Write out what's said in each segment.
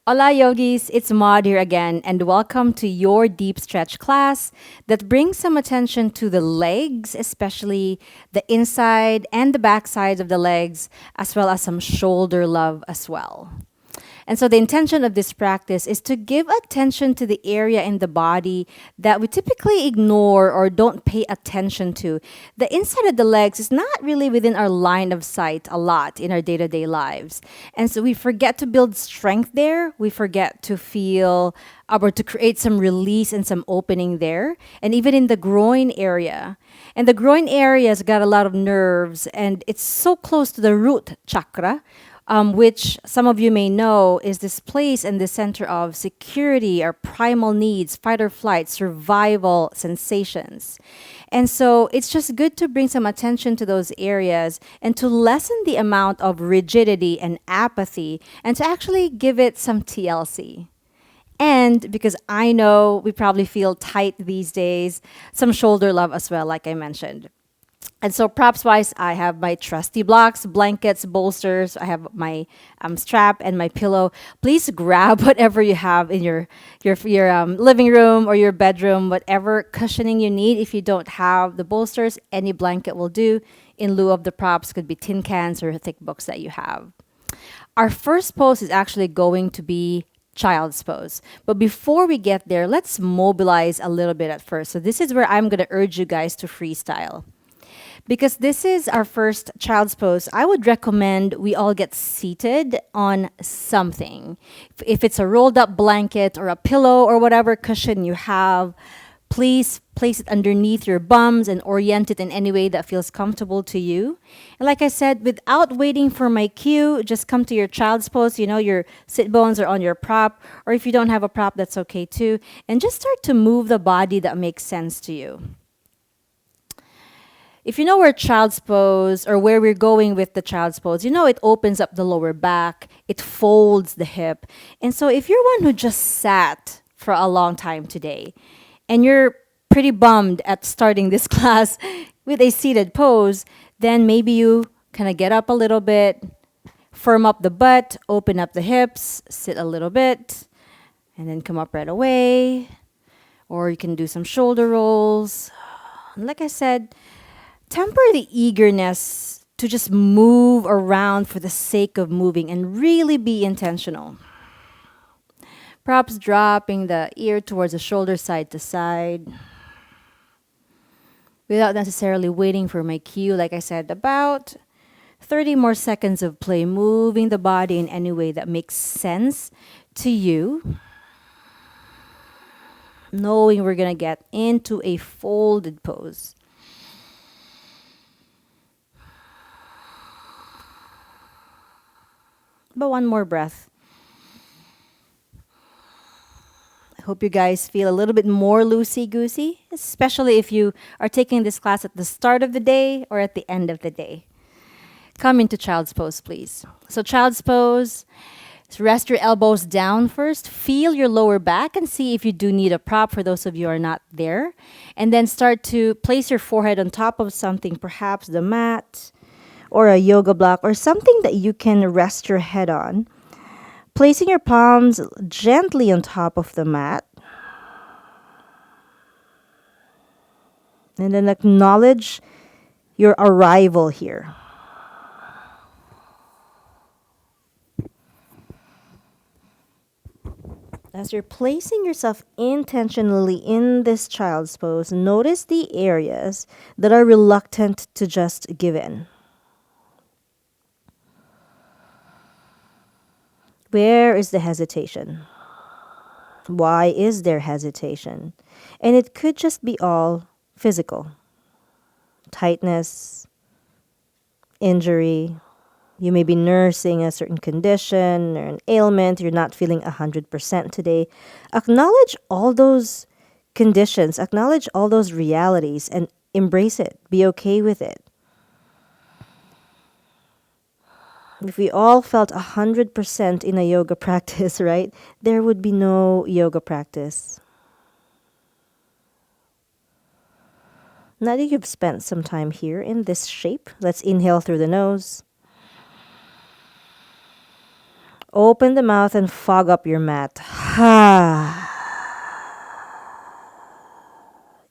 Hola yogis, it's Maud here again, and welcome to your deep stretch class that brings some attention to the legs, especially the inside and the back sides of the legs, as well as some shoulder love as well. And so the intention of this practice is to give attention to the area in the body that we typically ignore or don't pay attention to. The inside of the legs is not really within our line of sight a lot in our day to day lives. And so we forget to build strength there. We forget to feel or to create some release and some opening there. And even in the groin area. And the groin area has got a lot of nerves and it's so close to the root chakra, which some of you may know is this place and the center of security, our primal needs, fight or flight, survival sensations. And so it's just good to bring some attention to those areas and to lessen the amount of rigidity and apathy and to actually give it some TLC. And because I know we probably feel tight these days, some shoulder love as well, like I mentioned. And so props wise, I have my trusty blocks, blankets, bolsters. I have my strap and my pillow. Please grab whatever you have in your living room or your bedroom, whatever cushioning you need. If you don't have the bolsters, any blanket will do. In lieu of the props, could be tin cans or thick books that you have. Our first pose is actually going to be child's pose. But before we get there, let's mobilize a little bit at first. So this is where I'm going to urge you guys to freestyle. Because this is our first child's pose, I would recommend we all get seated on something. If it's a rolled up blanket or a pillow or whatever cushion you have, please place it underneath your bums and orient it in any way that feels comfortable to you. And like I said, without waiting for my cue, just come to your child's pose. You know, your sit bones are on your prop, or if you don't have a prop, that's okay too. And just start to move the body that makes sense to you. If you know where child's pose or where we're going with the child's pose, you know it opens up the lower back, it folds the hip. And so if you're one who just sat for a long time today and you're pretty bummed at starting this class with a seated pose, then maybe you kind of get up a little bit, firm up the butt, open up the hips, sit a little bit, and then come up right away. Or you can do some shoulder rolls. Like I said, temper the eagerness to just move around for the sake of moving and really be intentional. Perhaps dropping the ear towards the shoulder side to side without necessarily waiting for my cue. Like I said, about 30 more seconds of play, moving the body in any way that makes sense to you. Knowing we're going to get into a folded pose. But one more breath. I hope you guys feel a little bit more loosey-goosey, especially if you are taking this class at the start of the day or at the end of the day. Come into child's pose, please. So child's pose, rest your elbows down first. Feel your lower back and see if you do need a prop for those of you who are not there. And then start to place your forehead on top of something, perhaps the mat, or a yoga block, or something that you can rest your head on. Placing your palms gently on top of the mat. And then acknowledge your arrival here. As you're placing yourself intentionally in this child's pose, notice the areas that are reluctant to just give in. Where is the hesitation? Why is there hesitation? And it could just be all physical. Tightness, injury. You may be nursing a certain condition or an ailment. You're not feeling 100% today. Acknowledge all those conditions. Acknowledge all those realities and embrace it. Be okay with it. If we all felt 100% in a yoga practice, right, there would be no yoga practice. Now that you've spent some time here in this shape, let's inhale through the nose. Open the mouth and fog up your mat.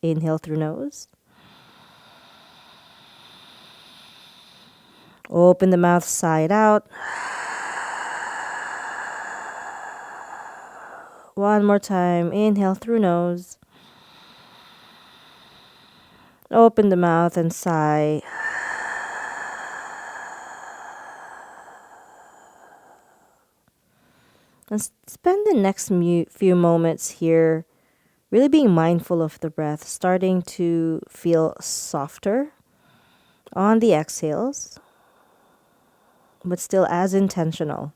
Inhale through nose. Open the mouth side out. One more time. Inhale through nose. Open the mouth and sigh. And spend the next few moments here really being mindful of the breath, starting to feel softer on the exhales, but still as intentional.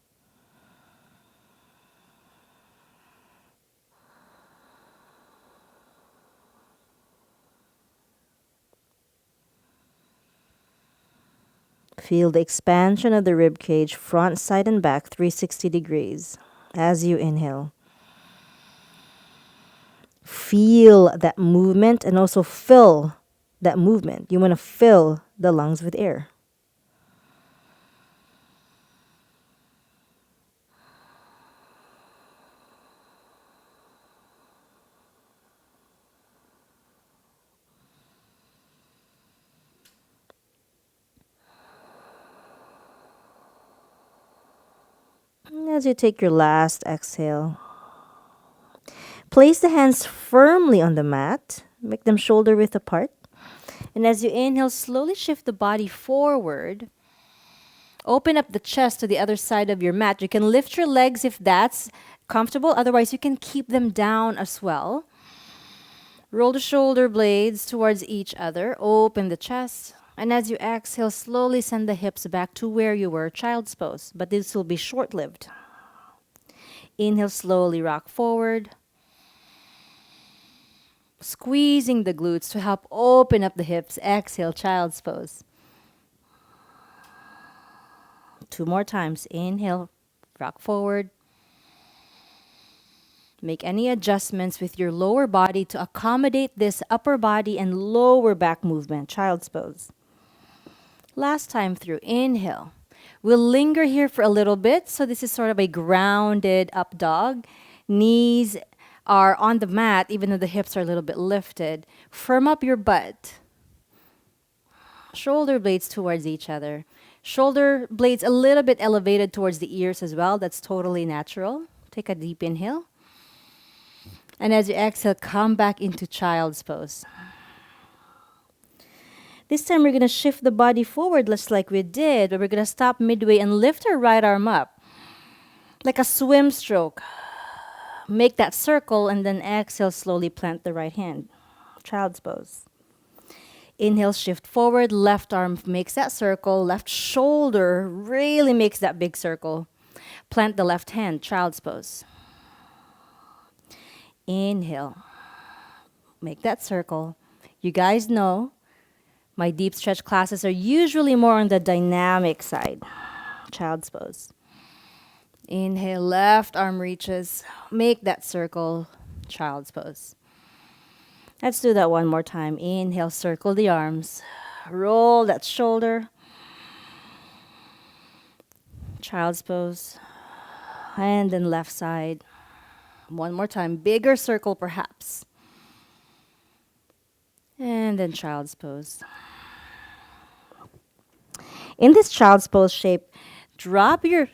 Feel the expansion of the rib cage, front, side, and back, 360 degrees as you inhale. Feel that movement and also fill that movement. You want to fill the lungs with air. And as you take your last exhale, place the hands firmly on the mat. Make them shoulder width apart. And as you inhale, slowly shift the body forward. Open up the chest to the other side of your mat. You can lift your legs if that's comfortable. Otherwise, you can keep them down as well. Roll the shoulder blades towards each other. Open the chest. And as you exhale, slowly send the hips back to where you were, child's pose. But this will be short-lived. Inhale, slowly rock forward. Squeezing the glutes to help open up the hips. Exhale, child's pose. 2 more times. Inhale, rock forward. Make any adjustments with your lower body to accommodate this upper body and lower back movement. Child's pose. Last time through. Inhale. We'll linger here for a little bit. So this is sort of a grounded up dog. Knees are on the mat, even though the hips are a little bit lifted. Firm up your butt. Shoulder blades towards each other. Shoulder blades a little bit elevated towards the ears as well. That's totally natural. Take a deep inhale. And as you exhale, come back into child's pose. This time we're going to shift the body forward just like we did, but we're going to stop midway and lift our right arm up. Like a swim stroke. Make that circle and then exhale, slowly plant the right hand. Child's pose. Inhale, shift forward, left arm makes that circle, left shoulder really makes that big circle. Plant the left hand, child's pose. Inhale, make that circle. You guys know my deep stretch classes are usually more on the dynamic side, child's pose. Inhale, left arm reaches, make that circle, child's pose. Let's do that one more time. Inhale, circle the arms. Roll that shoulder. Child's pose. And then left side. One more time. Bigger circle perhaps. And then child's pose. In this child's pose shape, drop your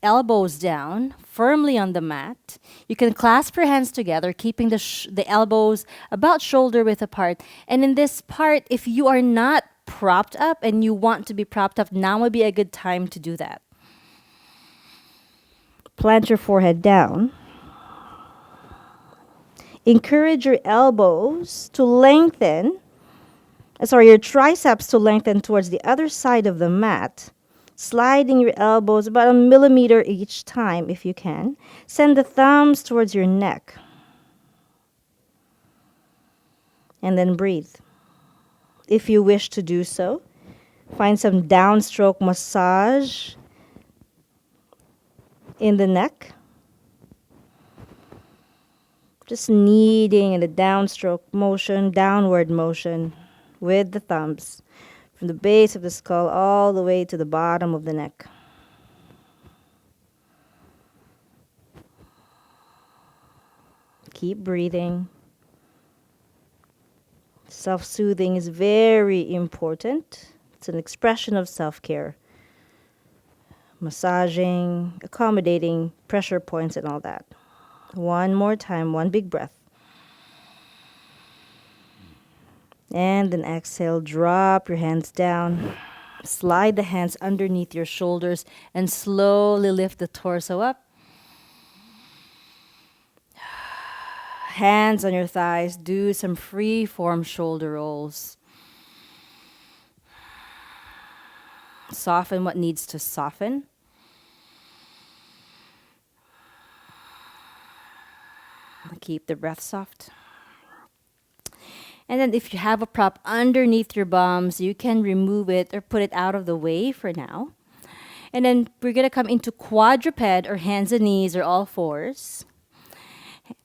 elbows down firmly on the mat. You can clasp your hands together, keeping the elbows about shoulder width apart. And in this part, if you are not propped up and you want to be propped up, now would be a good time to do that. Plant your forehead down. Encourage your elbows to lengthen. Your triceps to lengthen towards the other side of the mat. Sliding your elbows about 1 millimeter each time if you can. Send the thumbs towards your neck. And then breathe. If you wish to do so, find some downstroke massage in the neck. Just kneading in a downstroke motion, downward motion with the thumbs. From the base of the skull all the way to the bottom of the neck. Keep breathing. Self-soothing is very important. It's an expression of self-care. Massaging, accommodating pressure points and all that. One more time, one big breath. And then exhale, drop your hands down. Slide the hands underneath your shoulders and slowly lift the torso up. Hands on your thighs, do some free form shoulder rolls. Soften what needs to soften. Keep the breath soft. And then if you have a prop underneath your bums, you can remove it or put it out of the way for now. And then we're going to come into quadruped or hands and knees or all fours.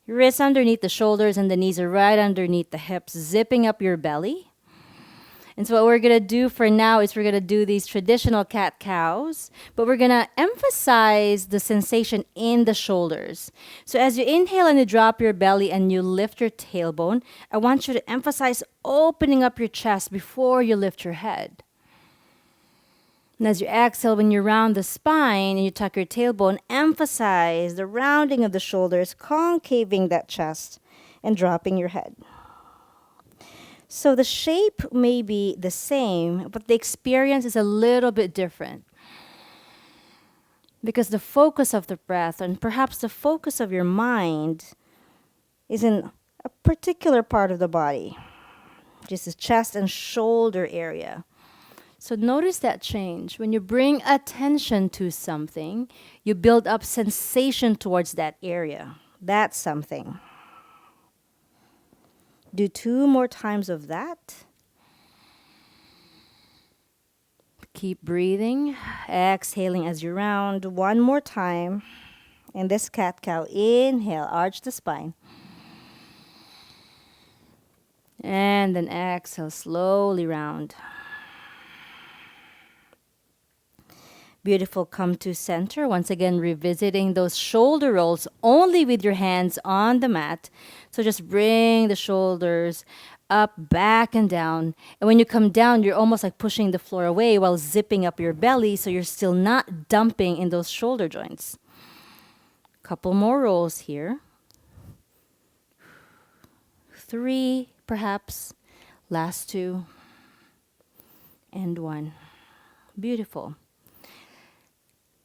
Your wrists underneath the shoulders and the knees are right underneath the hips, zipping up your belly. And so what we're going to do for now is we're going to do these traditional cat-cows, but we're going to emphasize the sensation in the shoulders. So as you inhale and you drop your belly and you lift your tailbone, I want you to emphasize opening up your chest before you lift your head. And as you exhale, when you round the spine and you tuck your tailbone, emphasize the rounding of the shoulders, concaving that chest, and dropping your head. So the shape may be the same, but the experience is a little bit different. Because the focus of the breath and perhaps the focus of your mind is in a particular part of the body, just the chest and shoulder area. So notice that change. When you bring attention to something, you build up sensation towards that area. That's something. Do 2 more times of that. Keep breathing. Exhaling as you round. 1 more time. In this cat-cow, inhale, arch the spine. And then exhale, slowly round. Beautiful, come to center. Once again, revisiting those shoulder rolls only with your hands on the mat. So just bring the shoulders up, back, and down. And when you come down, you're almost like pushing the floor away while zipping up your belly, so you're still not dumping in those shoulder joints. Couple more rolls here. 3, perhaps. Last 2. And 1. Beautiful.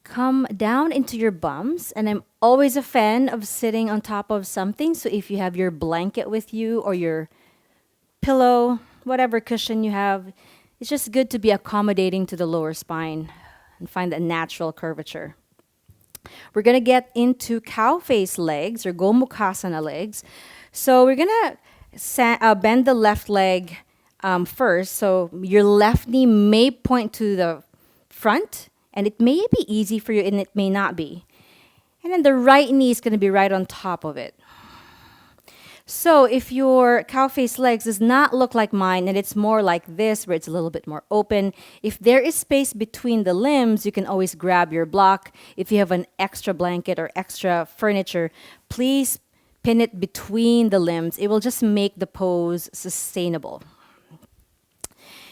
Come down into your bums, and I'm always a fan of sitting on top of something. So if you have your blanket with you or your pillow, whatever cushion you have, it's just good to be accommodating to the lower spine and find that natural curvature. We're going to get into cow face legs or Gomukhasana legs. So we're going to bend the left leg first. So your left knee may point to the front, and it may be easy for you and it may not be. And then the right knee is going to be right on top of it. So if your cow face legs does not look like mine and it's more like this where it's a little bit more open, if there is space between the limbs, you can always grab your block. If you have an extra blanket or extra furniture, please pin it between the limbs. It will just make the pose sustainable.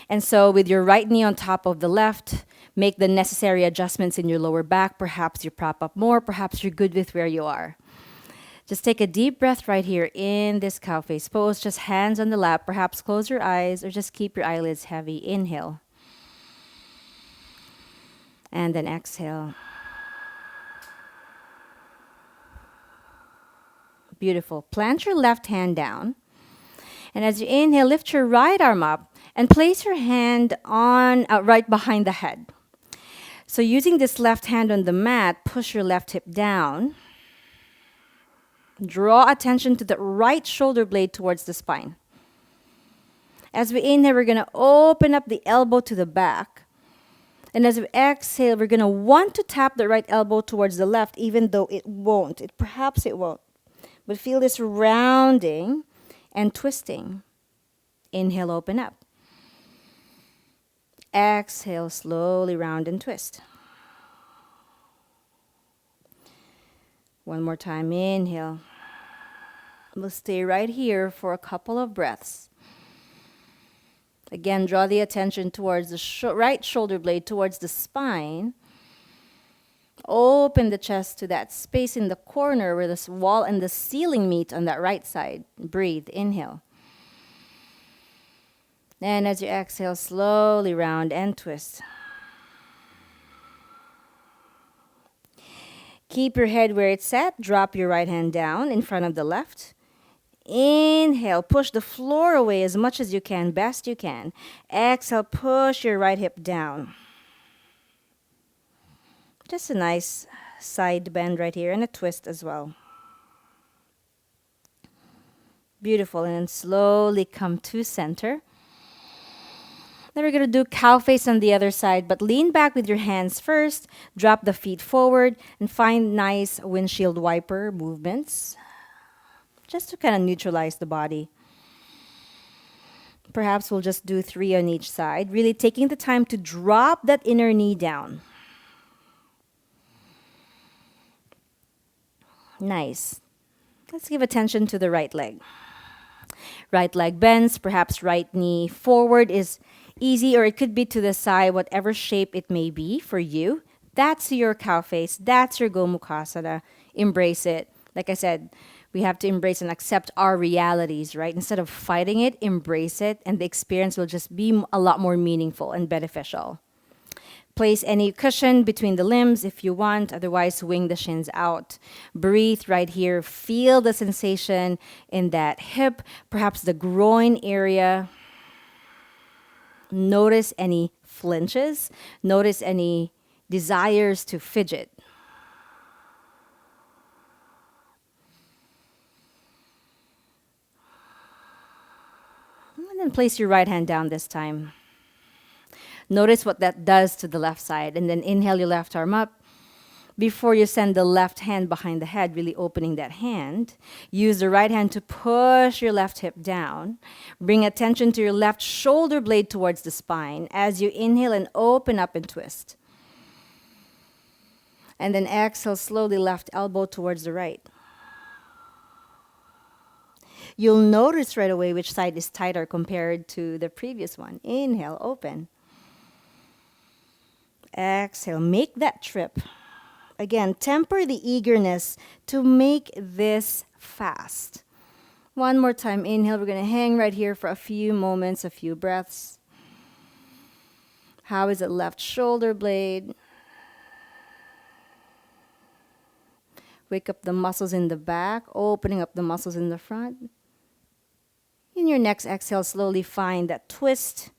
And so with your right knee on top of the left, make the necessary adjustments in your lower back. Perhaps you prop up more. Perhaps you're good with where you are. Just take a deep breath right here in this cow face pose. Just hands on the lap. Perhaps close your eyes or just keep your eyelids heavy. Inhale. And then exhale. Beautiful. Plant your left hand down. And as you inhale, lift your right arm up and place your hand on right behind the head. So using this left hand on the mat, push your left hip down. Draw attention to the right shoulder blade towards the spine. As we inhale, we're going to open up the elbow to the back. And as we exhale, we're going to want to tap the right elbow towards the left, even though it won't. Perhaps it won't. But feel this rounding and twisting. Inhale, open up. Exhale, slowly round and twist. One more time, inhale. We'll stay right here for a couple of breaths. Again, draw the attention towards the right shoulder blade, towards the spine. Open the chest to that space in the corner where the wall and the ceiling meet on that right side. Breathe. Inhale. And as you exhale, slowly round and twist. Keep your head where it's at. Drop your right hand down in front of the left. Inhale, push the floor away as much as you can, best you can. Exhale, push your right hip down. Just a nice side bend right here and a twist as well. Beautiful. And then slowly come to center. Then we're going to do cow face on the other side, but lean back with your hands first. Drop the feet forward and find nice windshield wiper movements, just to kind of neutralize the body. Perhaps we'll just do 3 on each side, really taking the time to drop that inner knee down. Nice. Let's give attention to the right leg. Right leg bends, perhaps right knee forward is easy, or it could be to the side, whatever shape it may be for you. That's your cow face. That's your Gomukhasana. Embrace it. Like I said, we have to embrace and accept our realities, right? Instead of fighting it, embrace it, and the experience will just be a lot more meaningful and beneficial. Place any cushion between the limbs if you want, otherwise swing the shins out. Breathe right here. Feel the sensation in that hip, perhaps the groin area. Notice any flinches. Notice any desires to fidget. And then place your right hand down this time. Notice what that does to the left side. And then inhale your left arm up. Before you send the left hand behind the head, really opening that hand, use the right hand to push your left hip down. Bring attention to your left shoulder blade towards the spine as you inhale and open up and twist. And then exhale, slowly left elbow towards the right. You'll notice right away which side is tighter compared to the previous one. Inhale, open. Exhale, make that trip. Again, temper the eagerness to make this fast. One more time, inhale. We're going to hang right here for a few moments, a few breaths. How is it left shoulder blade? Wake up the muscles in the back, opening up the muscles in the front. In your next exhale, slowly find that twist.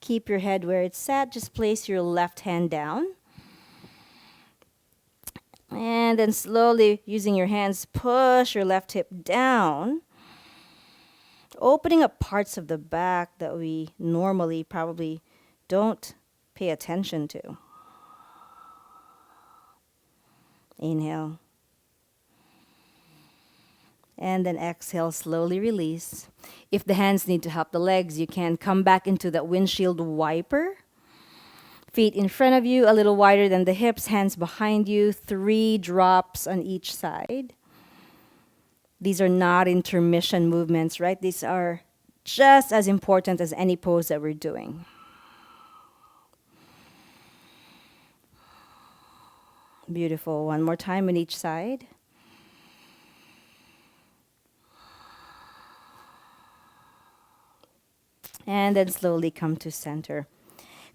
Keep your head where it's at. Just place your left hand down. And then slowly, using your hands, push your left hip down. Opening up parts of the back that we normally probably don't pay attention to. Inhale. And then exhale, slowly release. If the hands need to help the legs, you can come back into that windshield wiper. Feet in front of you, a little wider than the hips, hands behind you, 3 drops on each side. These are not intermission movements, right? These are just as important as any pose that we're doing. Beautiful. One more time on each side. And then slowly come to center.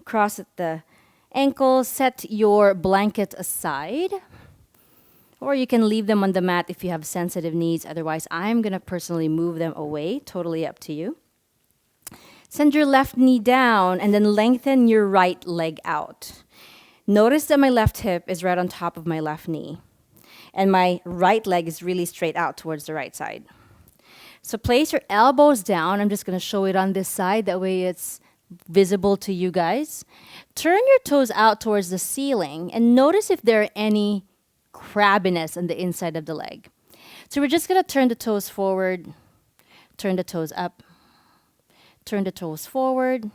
Cross at the ankles, set your blanket aside. Or you can leave them on the mat if you have sensitive knees. Otherwise, I'm going to personally move them away. Totally up to you. Send your left knee down and then lengthen your right leg out. Notice that my left hip is right on top of my left knee. And my right leg is really straight out towards the right side. So place your elbows down. I'm just going to show it on this side. That way it's visible to you guys. Turn your toes out towards the ceiling and notice if there are any crabbiness on the inside of the leg. So we're just going to turn the toes forward, turn the toes up, turn the toes forward,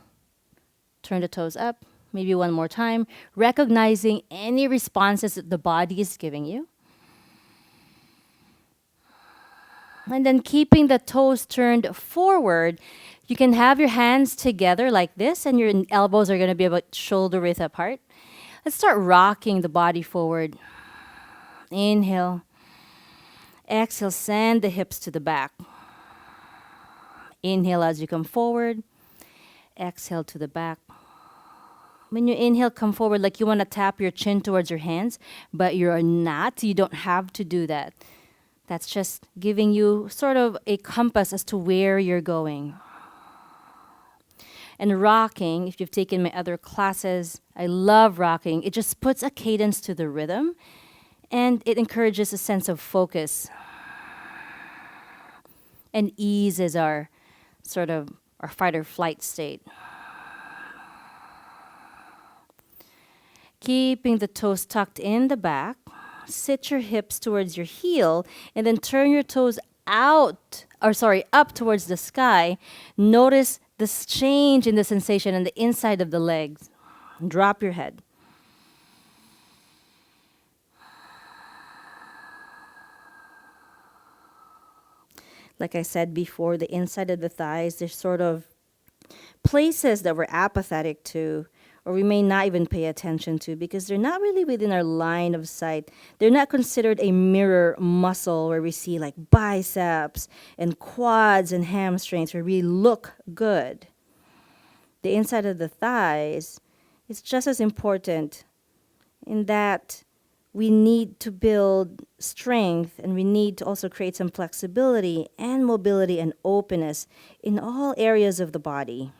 turn the toes up, Maybe one more time, recognizing any responses that the body is giving you. And then keeping the toes turned forward, you can have your hands together like this, and your elbows are going to be about shoulder width apart. Let's start rocking the body forward. Inhale. Exhale, send the hips to the back. Inhale as you come forward. Exhale to the back. When you inhale, come forward like you want to tap your chin towards your hands, but you're not. You don't have to do that. That's just giving you sort of a compass as to where you're going. And rocking, if you've taken my other classes, I love rocking. It just puts a cadence to the rhythm and it encourages a sense of focus and eases our sort of our fight or flight state. Keeping the toes tucked in the back, sit your hips towards your heel and then turn your toes up towards the sky. Notice this change in the sensation on the inside of the legs. Drop your head. Like I said before, the inside of the thighs, they're sort of places that we're apathetic to or we may not even pay attention to because they're not really within our line of sight. They're not considered a mirror muscle where we see like biceps and quads and hamstrings where we look good. The inside of the thighs is just as important in that we need to build strength and we need to also create some flexibility and mobility and openness in all areas of the body.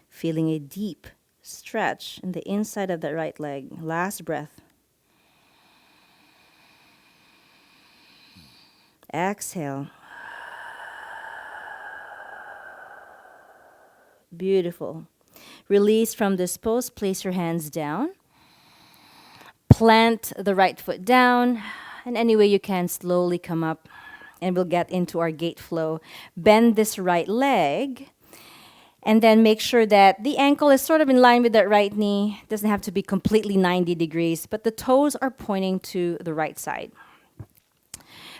Feeling a deep stretch in the inside of the right leg. Last breath. Exhale. Beautiful. Release from this pose. Place your hands down. Plant the right foot down. And any way you can, slowly come up. And we'll get into our gait flow. Bend this right leg. And then make sure that the ankle is sort of in line with that right knee. It doesn't have to be completely 90 degrees, but the toes are pointing to the right side.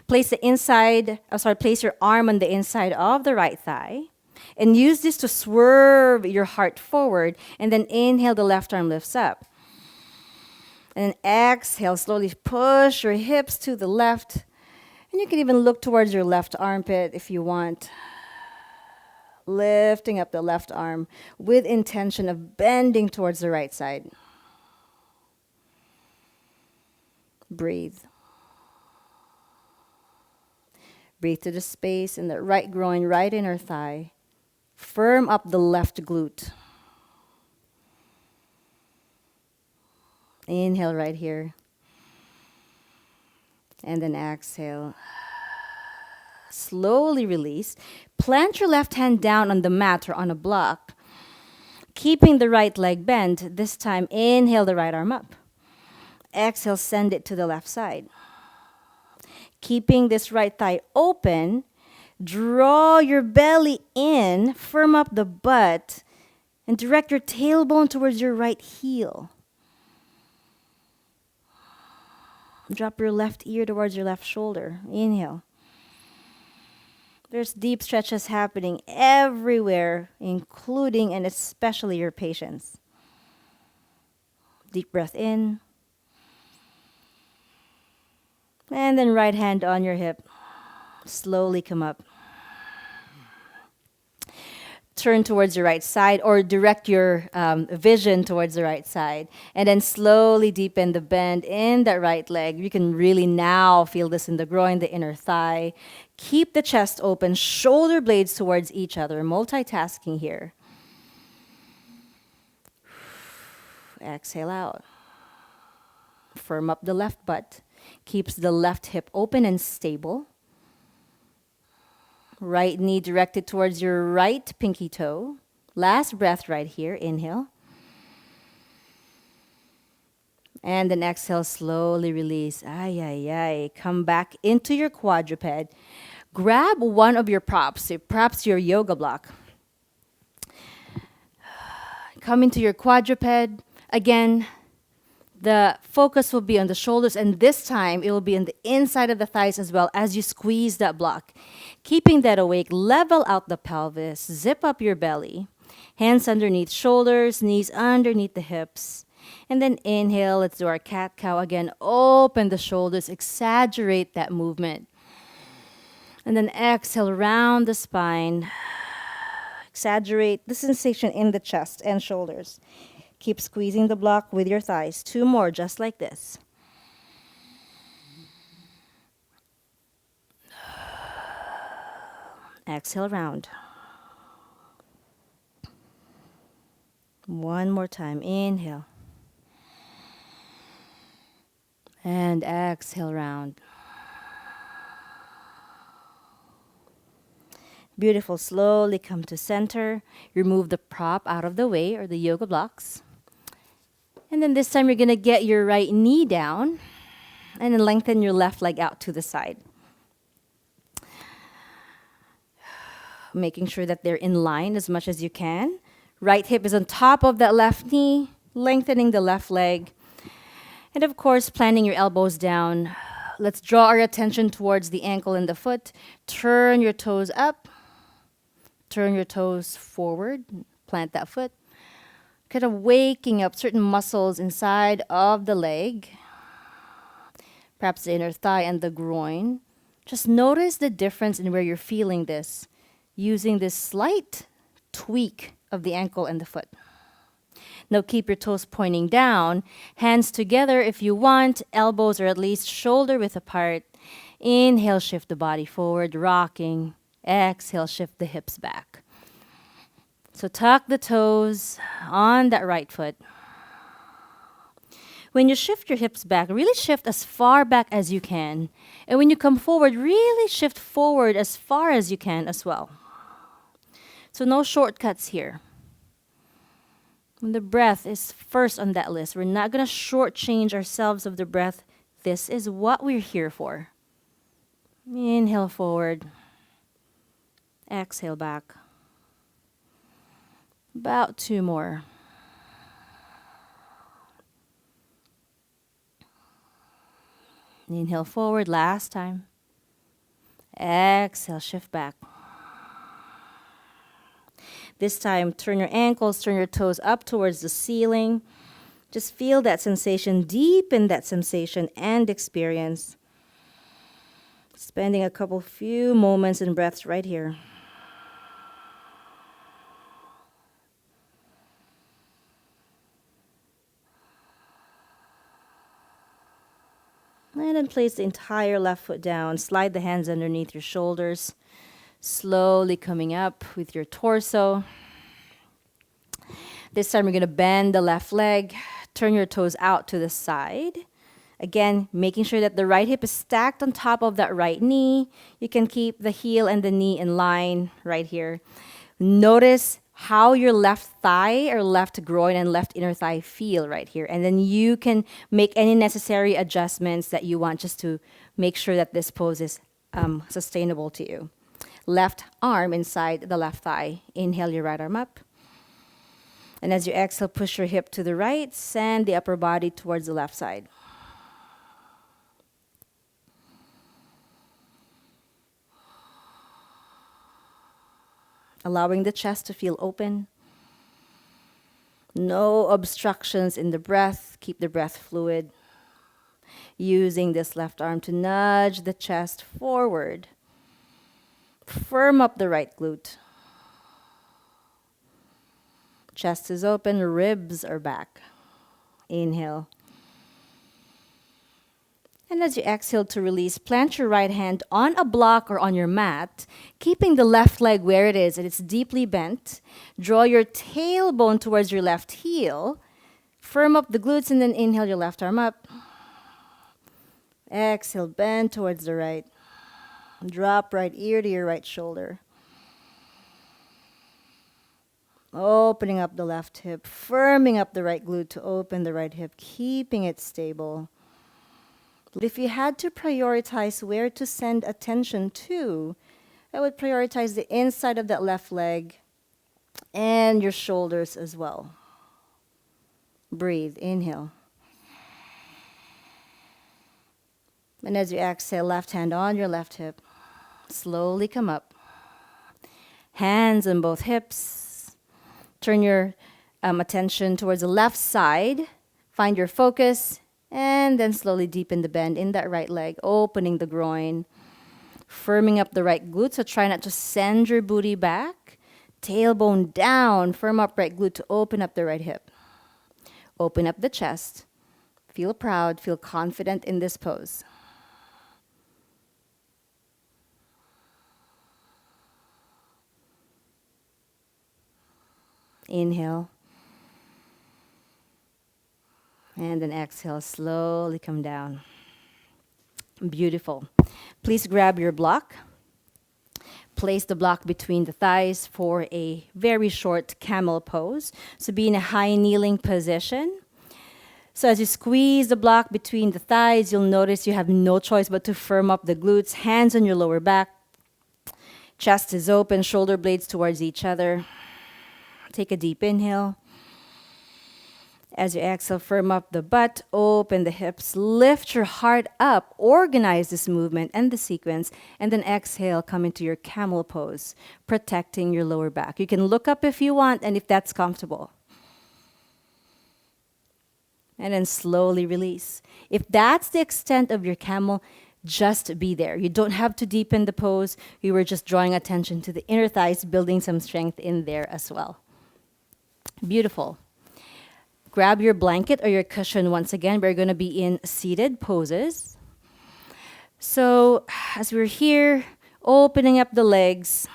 Place your arm on the inside of the right thigh. And use this to swerve your heart forward. And then inhale, the left arm lifts up. And then exhale, slowly push your hips to the left. And you can even look towards your left armpit if you want. Lifting up the left arm with intention of bending towards the right side. Breathe. Breathe to the space in the right groin, right inner thigh. Firm up the left glute. Inhale right here. And then exhale. Slowly release. Plant your left hand down on the mat or on a block. Keeping the right leg bent. This time, inhale the right arm up. Exhale, send it to the left side. Keeping this right thigh open, draw your belly in, firm up the butt, and direct your tailbone towards your right heel. Drop your left ear towards your left shoulder. Inhale. There's deep stretches happening everywhere, including and especially your patience. Deep breath in. And then right hand on your hip. Slowly come up. Turn towards your right side or direct your vision towards the right side. And then slowly deepen the bend in that right leg. You can really now feel this in the groin, the inner thigh. Keep the chest open, shoulder blades towards each other. Multitasking here. Exhale out. Firm up the left butt. Keeps the left hip open and stable. Right knee directed towards your right pinky toe. Last breath right here. Inhale. And then exhale, slowly release. Ay, ay, ay. Come back into your quadruped. Grab one of your props, perhaps your yoga block. Come into your quadruped. Again, the focus will be on the shoulders, and this time it will be on the inside of the thighs as well as you squeeze that block. Keeping that awake, level out the pelvis, zip up your belly, hands underneath shoulders, knees underneath the hips. And then inhale, let's do our cat cow again. Open the shoulders, exaggerate that movement. And then exhale, round the spine. Exaggerate the sensation in the chest and shoulders. Keep squeezing the block with your thighs. 2 more, just like this. Exhale, round. 1 more time. Inhale. And exhale, round. Beautiful. Slowly come to center. Remove the prop out of the way, or the yoga blocks. And then this time you're going to get your right knee down and then lengthen your left leg out to the side. Making sure that they're in line as much as you can. Right hip is on top of that left knee, lengthening the left leg. And of course, planting your elbows down. Let's draw our attention towards the ankle and the foot. Turn your toes up. Turn your toes forward. Plant that foot. Kind of waking up certain muscles inside of the leg. Perhaps the inner thigh and the groin. Just notice the difference in where you're feeling this, using this slight tweak of the ankle and the foot. Now keep your toes pointing down, hands together if you want, elbows or at least shoulder width apart. Inhale, shift the body forward, rocking. Exhale, shift the hips back. So tuck the toes on that right foot. When you shift your hips back, really shift as far back as you can. And when you come forward, really shift forward as far as you can as well. So no shortcuts here. When the breath is first on that list, we're not going to shortchange ourselves of the breath. This is what we're here for. Inhale forward. Exhale back. About 2 more. Inhale forward, last time. Exhale, shift back. This time, turn your ankles, turn your toes up towards the ceiling. Just feel that sensation, deepen that sensation and experience. Spending a few moments and breaths right here. And then place the entire left foot down. Slide the hands underneath your shoulders. Slowly coming up with your torso. This time we're going to bend the left leg. Turn your toes out to the side. Again, making sure that the right hip is stacked on top of that right knee. You can keep the heel and the knee in line right here. Notice how your left thigh or left groin and left inner thigh feel right here. And then you can make any necessary adjustments that you want just to make sure that this pose is sustainable to you. Left arm inside the left thigh. Inhale your right arm up. And as you exhale, push your hip to the right, send the upper body towards the left side. Allowing the chest to feel open. No obstructions in the breath. Keep the breath fluid. Using this left arm to nudge the chest forward. Firm up the right glute. Chest is open, ribs are back. Inhale. And as you exhale to release, plant your right hand on a block or on your mat, keeping the left leg where it is and it's deeply bent. Draw your tailbone towards your left heel. Firm up the glutes and then inhale your left arm up. Exhale, bend towards the right. Drop right ear to your right shoulder. Opening up the left hip, firming up the right glute to open the right hip, keeping it stable. If you had to prioritize where to send attention to, I would prioritize the inside of that left leg and your shoulders as well. Breathe, inhale. And as you exhale, left hand on your left hip. Slowly come up. Hands on both hips. Turn your attention towards the left side. Find your focus. And then slowly deepen the bend in that right leg, opening the groin. Firming up the right glute, so try not to send your booty back. Tailbone down, firm up right glute to open up the right hip. Open up the chest. Feel proud, feel confident in this pose. Inhale. And then exhale, slowly come down. Beautiful. Please grab your block. Place the block between the thighs for a very short camel pose. So be in a high kneeling position. So as you squeeze the block between the thighs, you'll notice you have no choice but to firm up the glutes, hands on your lower back. Chest is open, shoulder blades towards each other. Take a deep inhale. As you exhale, firm up the butt, open the hips, lift your heart up, organize this movement and the sequence, and then exhale, come into your camel pose, protecting your lower back. You can look up if you want and if that's comfortable. And then slowly release. If that's the extent of your camel, just be there. You don't have to deepen the pose. We were just drawing attention to the inner thighs, building some strength in there as well. Beautiful. Grab your blanket or your cushion once again. We're going to be in seated poses. So as we're here, opening up the legs,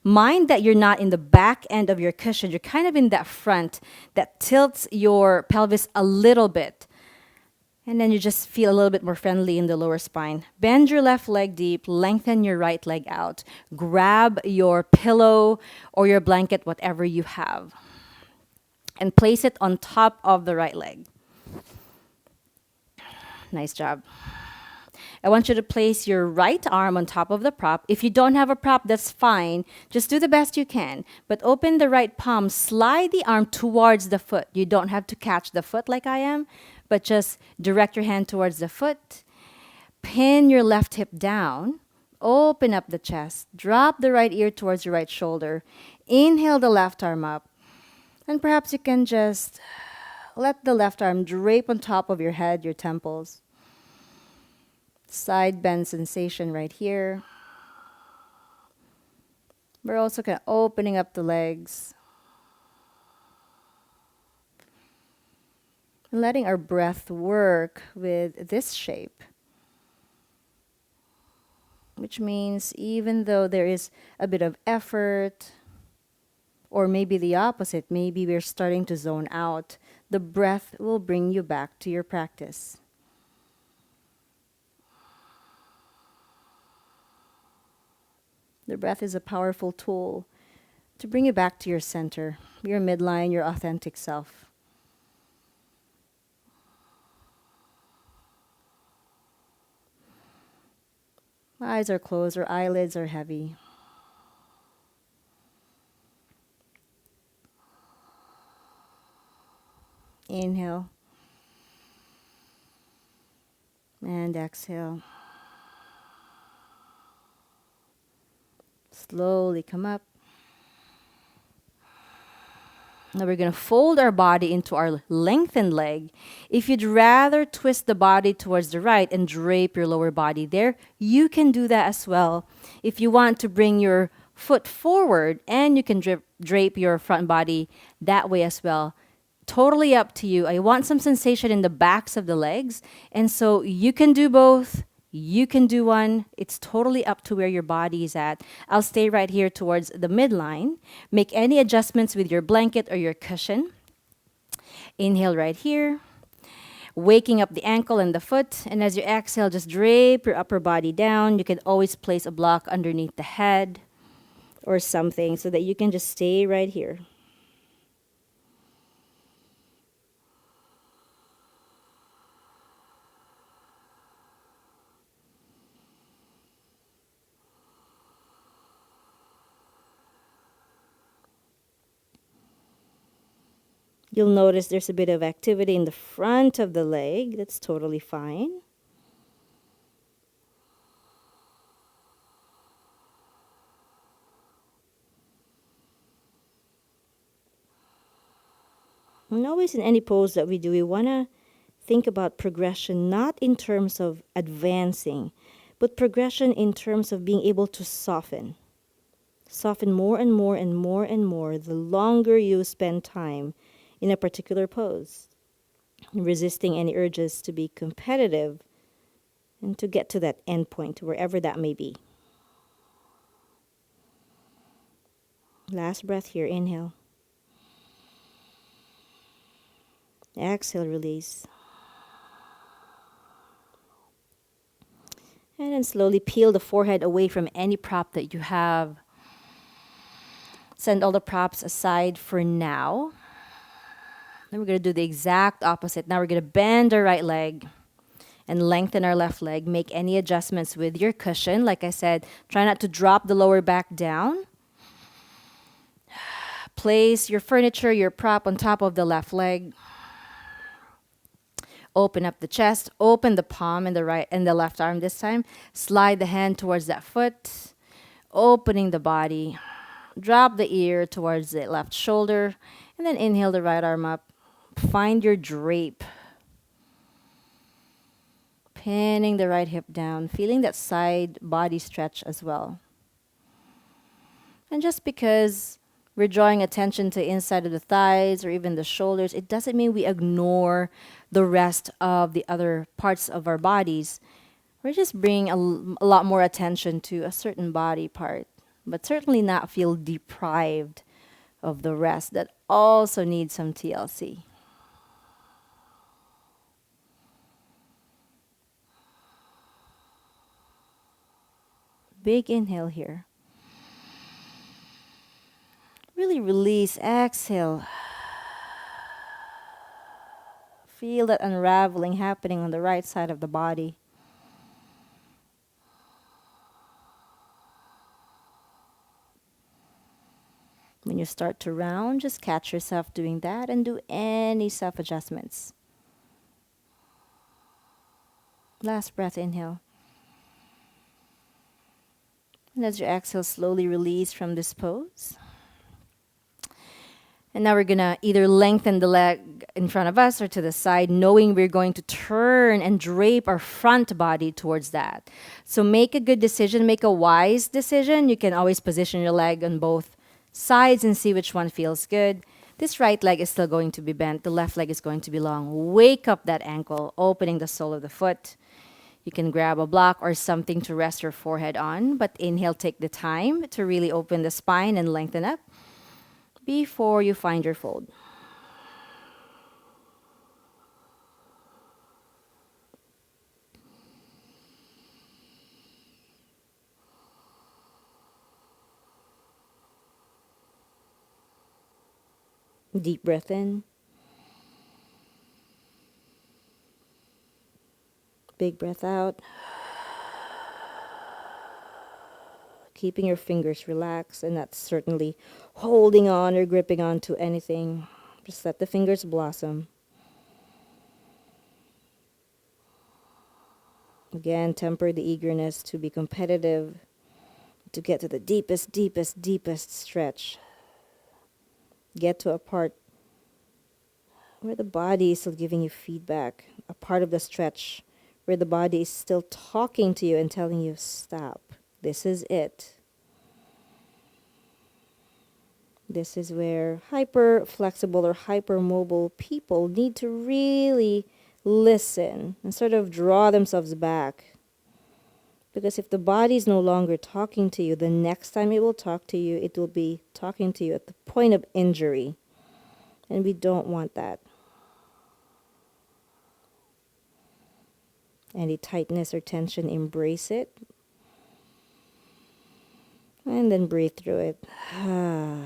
mind that you're not in the back end of your cushion. You're kind of in that front that tilts your pelvis a little bit. And then you just feel a little bit more friendly in the lower spine. Bend your left leg deep, lengthen your right leg out. Grab your pillow or your blanket, whatever you have, and place it on top of the right leg. Nice job. I want you to place your right arm on top of the prop. If you don't have a prop, that's fine. Just do the best you can. But open the right palm, slide the arm towards the foot. You don't have to catch the foot like I am, but just direct your hand towards the foot. Pin your left hip down. Open up the chest. Drop the right ear towards your right shoulder. Inhale the left arm up. And perhaps you can just let the left arm drape on top of your head, your temples. Side bend sensation right here. We're also kind of opening up the legs. And letting our breath work with this shape. Which means even though there is a bit of effort, or maybe the opposite, maybe we're starting to zone out, the breath will bring you back to your practice. The breath is a powerful tool to bring you back to your center, your midline, your authentic self. My eyes are closed, or eyelids are heavy. Inhale. And exhale. Slowly come up. Now we're going to fold our body into our lengthened leg. If you'd rather twist the body towards the right and drape your lower body there, you can do that as well. If you want to bring your foot forward, and you can drape your front body that way as well. Totally up to you. I want some sensation in the backs of the legs. And so you can do both. You can do one. It's totally up to where your body is at. I'll stay right here towards the midline. Make any adjustments with your blanket or your cushion. Inhale right here. Waking up the ankle and the foot. And as you exhale, just drape your upper body down. You can always place a block underneath the head or something so that you can just stay right here. You'll notice there's a bit of activity in the front of the leg. That's totally fine. And always in any pose that we do, we want to think about progression not in terms of advancing, but progression in terms of being able to soften. Soften more and more and more and more the longer you spend time in a particular pose, resisting any urges to be competitive and to get to that end point, wherever that may be. Last breath here, inhale. Exhale, release. And then slowly peel the forehead away from any prop that you have. Send all the props aside for now. Then we're going to do the exact opposite. Now we're going to bend our right leg and lengthen our left leg. Make any adjustments with your cushion. Like I said, try not to drop the lower back down. Place your furniture, your prop on top of the left leg. Open up the chest, open the palm and the right and the left arm this time. Slide the hand towards that foot, opening the body. Drop the ear towards the left shoulder, and then inhale the right arm up. Find your drape. Pinning the right hip down, feeling that side body stretch as well. And just because we're drawing attention to inside of the thighs or even the shoulders, it doesn't mean we ignore the rest of the other parts of our bodies. We're just bringing a lot more attention to a certain body part, but certainly not feel deprived of the rest that also needs some TLC. Big inhale here. Really release, exhale. Feel that unraveling happening on the right side of the body. When you start to round, just catch yourself doing that and do any self adjustments. Last breath, inhale. And as you exhale, slowly release from this pose. And now we're going to either lengthen the leg in front of us or to the side, knowing we're going to turn and drape our front body towards that. So make a good decision, make a wise decision. You can always position your leg on both sides and see which one feels good. This right leg is still going to be bent. The left leg is going to be long. Wake up that ankle, opening the sole of the foot. You can grab a block or something to rest your forehead on, but inhale, take the time to really open the spine and lengthen up before you find your fold. Deep breath in. Big breath out. Keeping your fingers relaxed and not certainly holding on or gripping on to anything. Just let the fingers blossom. Again, temper the eagerness to be competitive, to get to the deepest, deepest, deepest stretch. Get to a part where the body is still giving you feedback, a part of the stretch where the body is still talking to you and telling you, stop. This is it. This is where hyper flexible or hypermobile people need to really listen and sort of draw themselves back. Because if the body is no longer talking to you, the next time it will talk to you, it will be talking to you at the point of injury. And we don't want that. Any tightness or tension, embrace it. And then breathe through it. And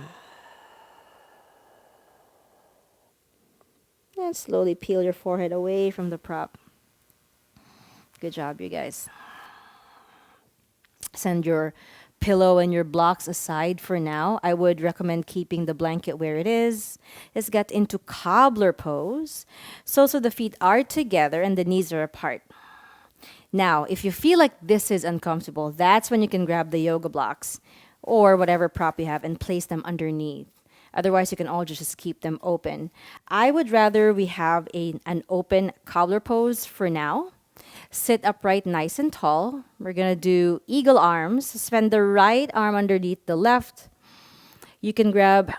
slowly peel your forehead away from the prop. Good job, you guys. Send your pillow and your blocks aside for now, I would recommend keeping the blanket where it is. Let's get into cobbler pose. So the feet are together and the knees are apart. Now, if you feel like this is uncomfortable, that's when you can grab the yoga blocks or whatever prop you have and place them underneath. Otherwise, you can all just keep them open. I would rather we have an open cobbler pose for now. Sit upright nice and tall. We're going to do eagle arms. Suspend the right arm underneath the left. You can grab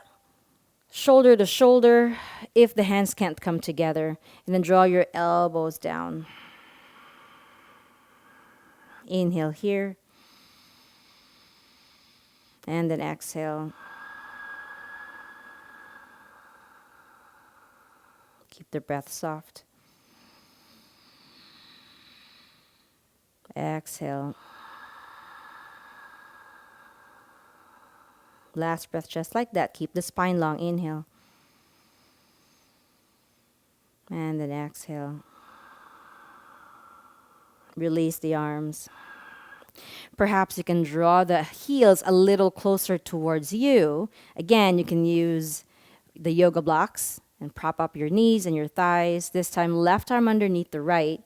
shoulder to shoulder if the hands can't come together. And then draw your elbows down. Inhale here. And then exhale. Keep the breath soft. Exhale. Last breath just like that. Keep the spine long. Inhale. And then exhale. Release the arms. Perhaps you can draw the heels a little closer towards you. Again, you can use the yoga blocks and prop up your knees and your thighs. This time, left arm underneath the right.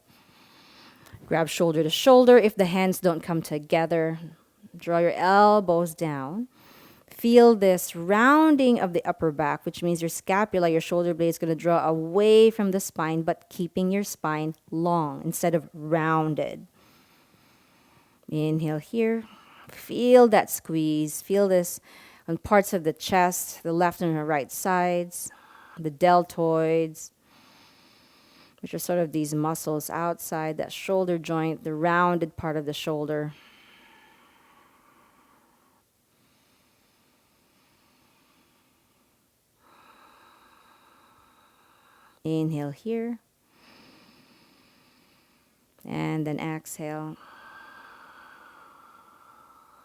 Grab shoulder to shoulder if the hands don't come together. Draw your elbows down. Feel this rounding of the upper back, which means your scapula, your shoulder blade is going to draw away from the spine, but keeping your spine long instead of rounded. Inhale here. Feel that squeeze. Feel this on parts of the chest, the left and the right sides, the deltoids, which are sort of these muscles outside that shoulder joint, the rounded part of the shoulder. Inhale here. And then exhale.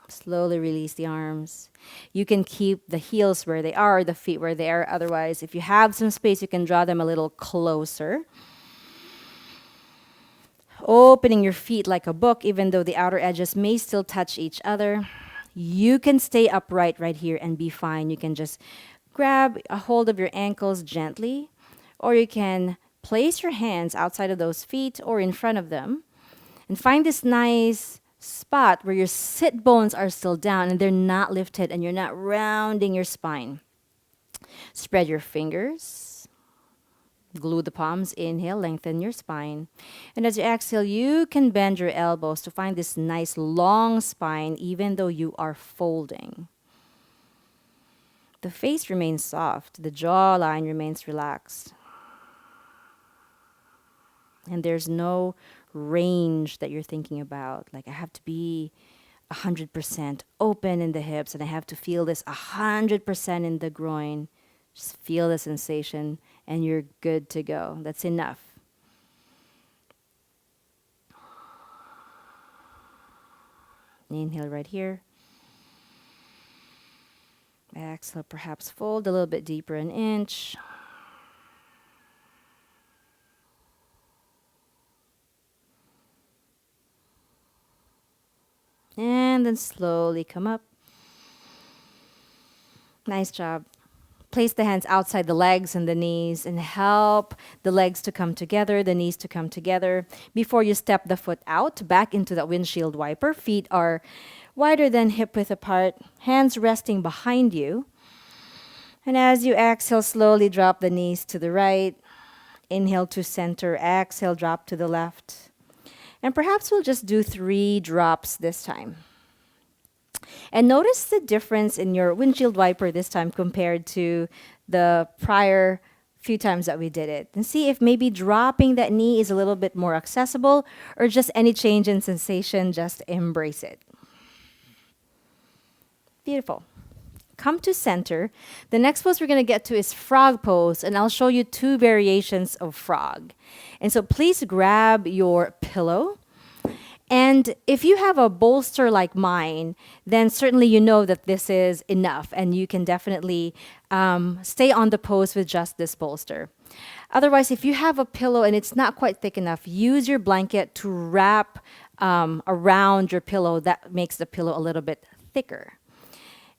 Slowly release the arms. You can keep the heels where they are, the feet where they are. Otherwise, if you have some space, you can draw them a little closer. Opening your feet like a book, even though the outer edges may still touch each other. You can stay upright right here and be fine. You can just grab a hold of your ankles gently, or you can place your hands outside of those feet or in front of them and find this nice spot where your sit bones are still down and they're not lifted and you're not rounding your spine. Spread your fingers. Glue the palms. Inhale, lengthen your spine. And as you exhale, you can bend your elbows to find this nice long spine even though you are folding. The face remains soft. The jawline remains relaxed. And there's no range that you're thinking about. Like I have to be 100% open in the hips and I have to feel this 100% in the groin. Just feel the sensation and you're good to go. That's enough. Inhale right here. Exhale, perhaps fold a little bit deeper, an inch. And then slowly come up. Nice job. Place the hands outside the legs and the knees and help the legs to come together, the knees to come together. Before you step the foot out, back into that windshield wiper. Feet are wider than hip width apart. Hands resting behind you. And as you exhale, slowly drop the knees to the right. Inhale to center. Exhale, drop to the left. And perhaps we'll just do 3 drops this time. And notice the difference in your windshield wiper this time compared to the prior few times that we did it. And see if maybe dropping that knee is a little bit more accessible or just any change in sensation, just embrace it. Beautiful. Come to center. The next pose we're going to get to is frog pose, and I'll show you 2 variations of frog. And so please grab your pillow. And if you have a bolster like mine, then certainly you know that this is enough and you can definitely stay on the pose with just this bolster. Otherwise, if you have a pillow and it's not quite thick enough, use your blanket to wrap around your pillow. That makes the pillow a little bit thicker.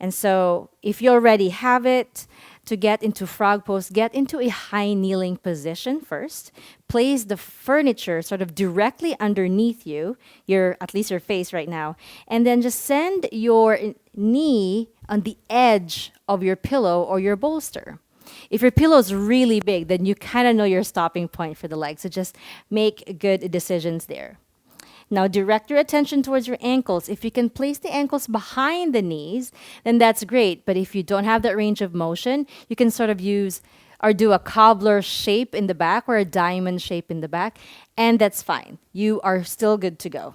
And so, if you already have it, to get into frog pose, get into a high kneeling position first. Place the furniture sort of directly underneath you, your at least your face right now, and then just send your knee on the edge of your pillow or your bolster. If your pillow is really big, then you kind of know your stopping point for the leg. So just make good decisions there. Now direct your attention towards your ankles. If you can place the ankles behind the knees, then that's great. But if you don't have that range of motion, you can sort of use or do a cobbler shape in the back or a diamond shape in the back, and that's fine. You are still good to go.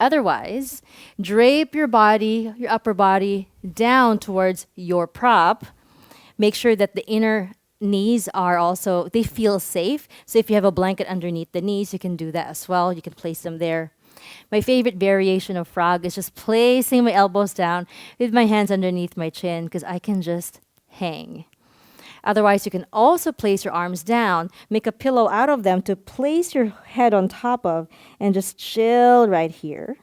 Otherwise, drape your body, your upper body, down towards your prop. Make sure that the inner knees are also, they feel safe. So if you have a blanket underneath the knees, you can do that as well. You can place them there. My favorite variation of frog is just placing my elbows down with my hands underneath my chin because I can just hang. Otherwise, you can also place your arms down, make a pillow out of them to place your head on top of, and just chill right here.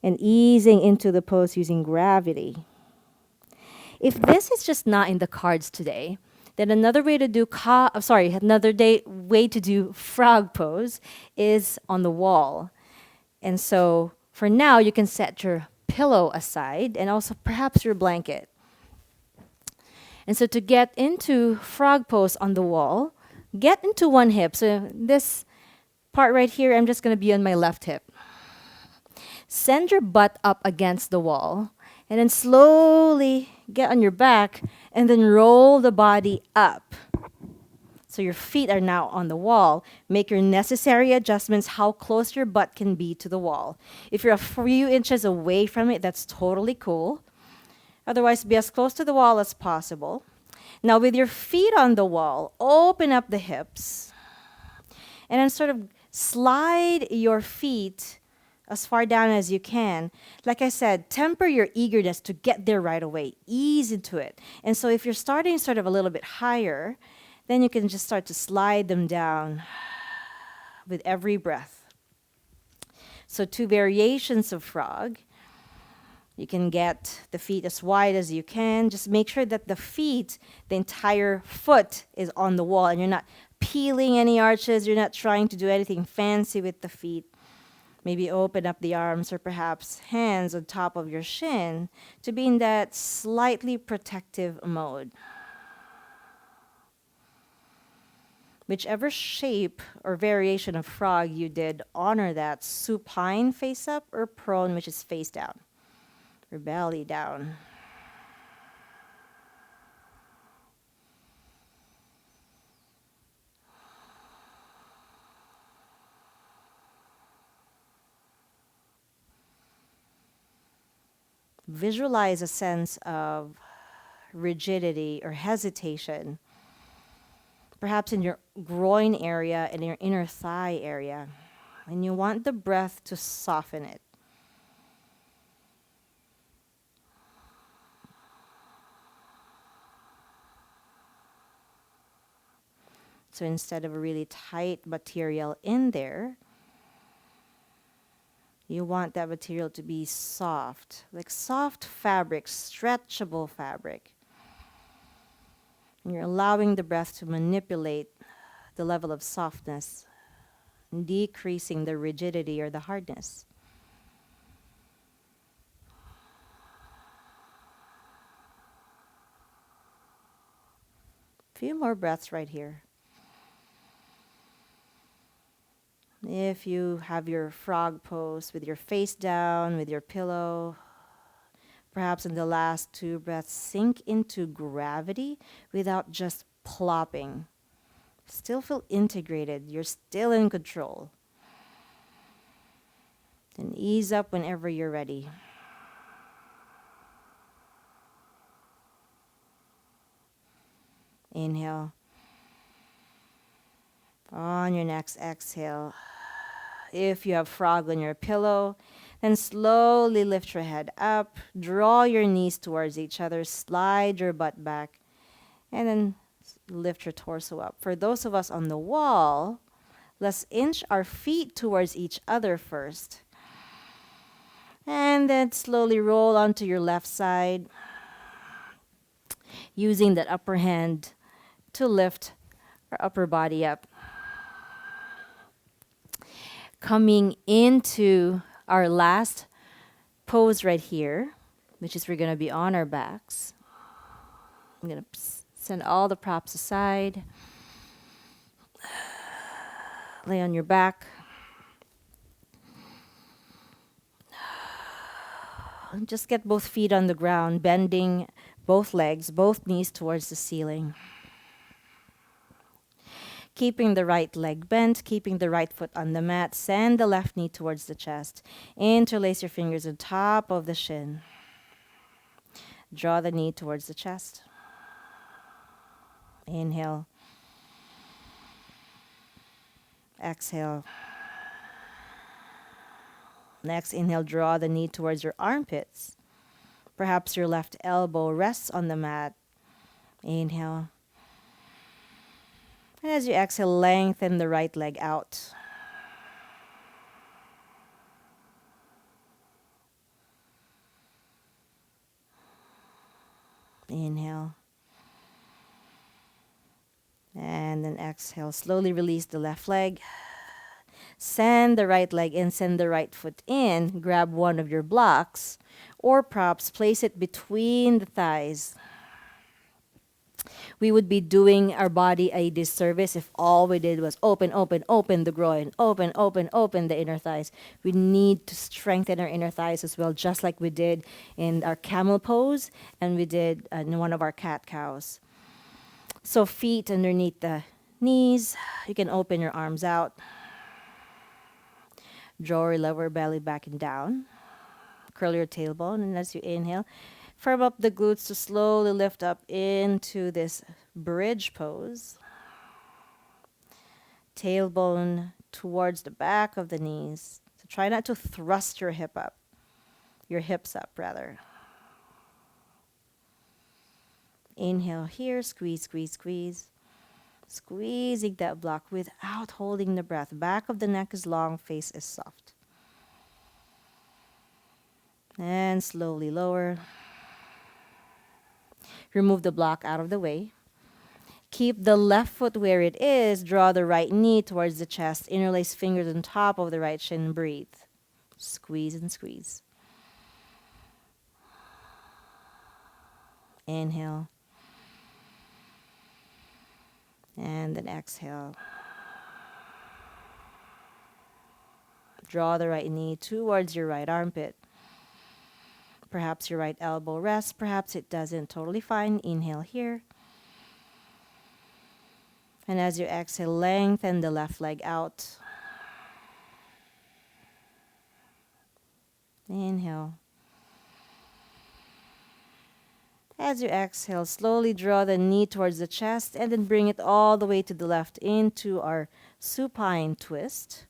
And easing into the pose using gravity. If this is just not in the cards today, then another way to do way to do frog pose is on the wall. And so for now, you can set your pillow aside and also perhaps your blanket. And so to get into frog pose on the wall, get into one hip. So this part right here, I'm just going to be on my left hip. Send your butt up against the wall and then slowly get on your back and then roll the body up. So your feet are now on the wall. Make your necessary adjustments how close your butt can be to the wall. If you're a few inches away from it, that's totally cool. Otherwise, be as close to the wall as possible. Now with your feet on the wall, open up the hips and then sort of slide your feet as far down as you can. Like I said, temper your eagerness to get there right away. Ease into it. And so if you're starting sort of a little bit higher, then you can just start to slide them down with every breath. So 2 variations of frog. You can get the feet as wide as you can. Just make sure that the feet, the entire foot is on the wall and you're not peeling any arches. You're not trying to do anything fancy with the feet. Maybe open up the arms or perhaps hands on top of your shin to be in that slightly protective mode. Whichever shape or variation of frog you did, honor that supine face up or prone, which is face down or belly down. Visualize a sense of rigidity or hesitation, perhaps in your groin area and your inner thigh area, and you want the breath to soften it. So instead of a really tight material in there, you want that material to be soft, like soft fabric, stretchable fabric. And you're allowing the breath to manipulate the level of softness, decreasing the rigidity or the hardness. Few more breaths right here. If you have your frog pose with your face down, with your pillow, perhaps in the last 2 breaths, sink into gravity without just plopping. Still feel integrated. You're still in control. Then ease up whenever you're ready. Inhale. On your next exhale, if you have frog on your pillow, then slowly lift your head up, draw your knees towards each other, slide your butt back, and then lift your torso up. For those of us on the wall, let's inch our feet towards each other first. And then slowly roll onto your left side, using that upper hand to lift our upper body up. Coming into our last pose right here, which is we're going to be on our backs. I'm going to send all the props aside. Lay on your back. And just get both feet on the ground, bending both legs, both knees towards the ceiling. Keeping the right leg bent, keeping the right foot on the mat. Send the left knee towards the chest. Interlace your fingers on top of the shin. Draw the knee towards the chest. Inhale. Exhale. Next, inhale, draw the knee towards your armpits. Perhaps your left elbow rests on the mat. Inhale. And as you exhale, lengthen the right leg out. Inhale. And then exhale. Slowly release the left leg. Send the right leg in, send the right foot in. Grab one of your blocks or props, place it between the thighs. We would be doing our body a disservice if all we did was open, open, open the groin, open, open, open the inner thighs. We need to strengthen our inner thighs as well, just like we did in our camel pose and we did in one of our cat cows. So feet underneath the knees. You can open your arms out. Draw your lower belly back and down. Curl your tailbone, and as you inhale, firm up the glutes to slowly lift up into this bridge pose. Tailbone towards the back of the knees. So try not to thrust your hips up rather. Inhale here, squeeze, squeeze, squeeze. Squeezing that block without holding the breath. Back of the neck is long, face is soft. And slowly lower. Remove the block out of the way. Keep the left foot where it is. Draw the right knee towards the chest. Interlace fingers on top of the right shin. Breathe. Squeeze and squeeze. Inhale. And then exhale. Draw the right knee towards your right armpit. Perhaps your right elbow rests, perhaps it doesn't. Totally fine. Inhale here. And as you exhale, lengthen the left leg out. Inhale. As you exhale, slowly draw the knee towards the chest and then bring it all the way to the left into our supine twist.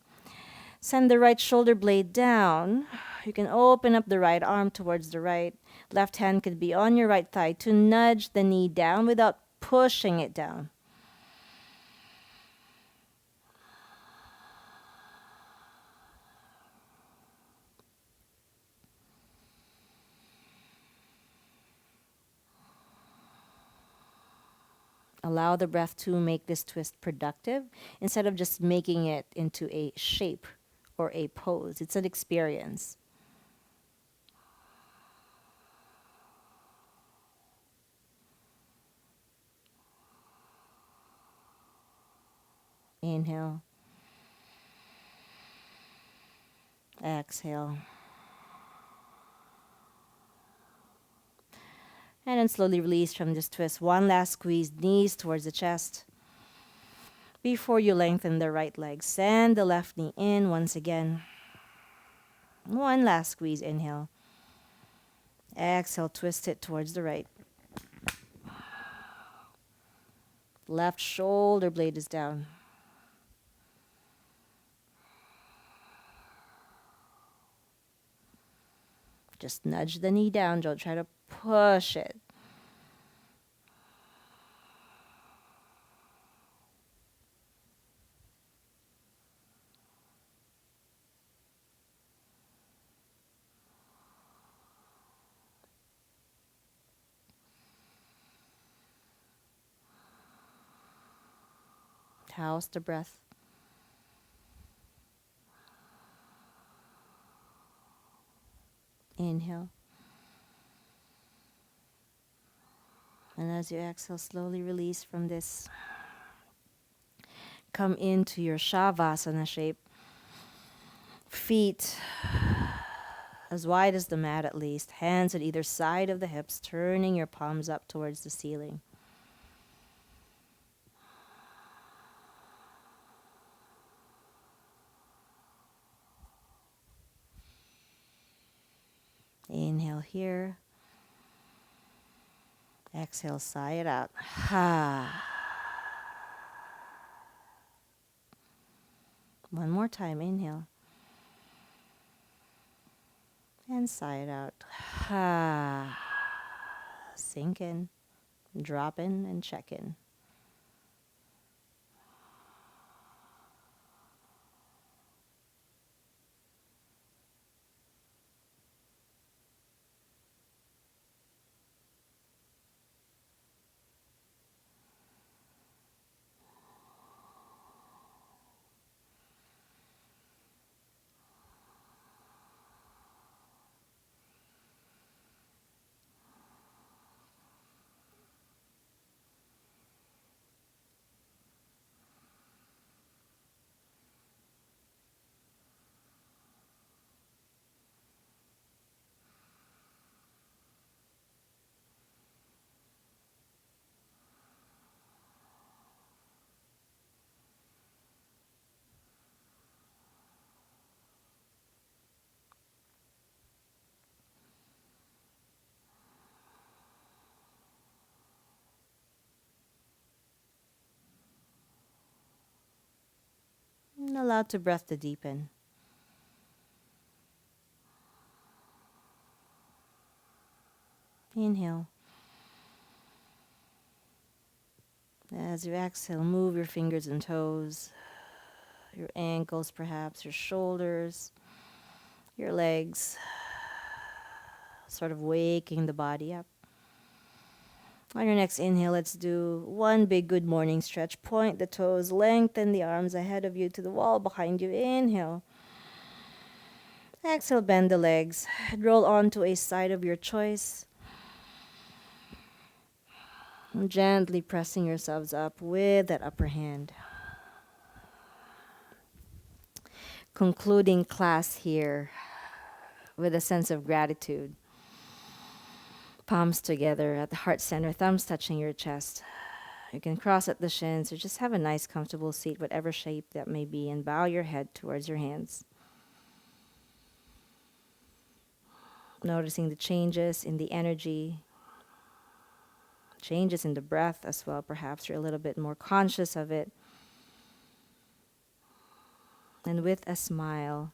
Send the right shoulder blade down. You can open up the right arm towards the right. Left hand could be on your right thigh to nudge the knee down without pushing it down. Allow the breath to make this twist productive instead of just making it into a shape or a pose. It's an experience. Inhale. Exhale. And then slowly release from this twist. One last squeeze, knees towards the chest. Before you lengthen the right leg, send the left knee in once again. One last squeeze, inhale. Exhale, twist it towards the right. Left shoulder blade is down. Just nudge the knee down. Don't try to push it. House the breath. Inhale. And as you exhale, slowly release from this. Come into your Shavasana shape. Feet as wide as the mat at least. Hands at either side of the hips, turning your palms up towards the ceiling. Inhale here. Exhale, sigh it out. Ha. One more time, inhale. And sigh it out. Ha. Sink in, drop in, and check in. And allow the breath to deepen. Inhale. As you exhale, move your fingers and toes, your ankles perhaps, your shoulders, your legs, sort of waking the body up. On your next inhale, let's do one big good morning stretch. Point the toes, lengthen the arms ahead of you to the wall behind you. Inhale. Exhale, bend the legs. Roll onto a side of your choice. Gently pressing yourselves up with that upper hand. Concluding class here with a sense of gratitude. Palms together at the heart center, thumbs touching your chest. You can cross at the shins or just have a nice comfortable seat, whatever shape that may be, and bow your head towards your hands. Noticing the changes in the energy, changes in the breath as well. Perhaps you're a little bit more conscious of it. And with a smile,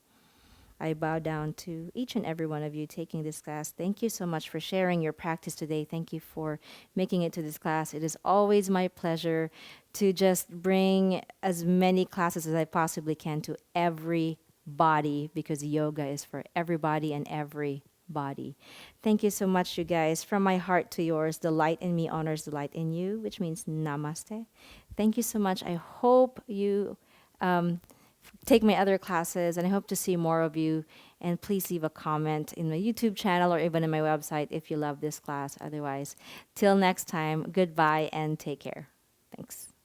I bow down to each and every one of you taking this class. Thank you so much for sharing your practice today. Thank you for making it to this class. It is always my pleasure to just bring as many classes as I possibly can to everybody, because yoga is for everybody and every body. Thank you so much, you guys. From my heart to yours, the light in me honors the light in you, which means namaste. Thank you so much. I hope you take my other classes, and I hope to see more of you. And please leave a comment in my YouTube channel or even in my website if you love this class. Otherwise, till next time, goodbye and take care. Thanks.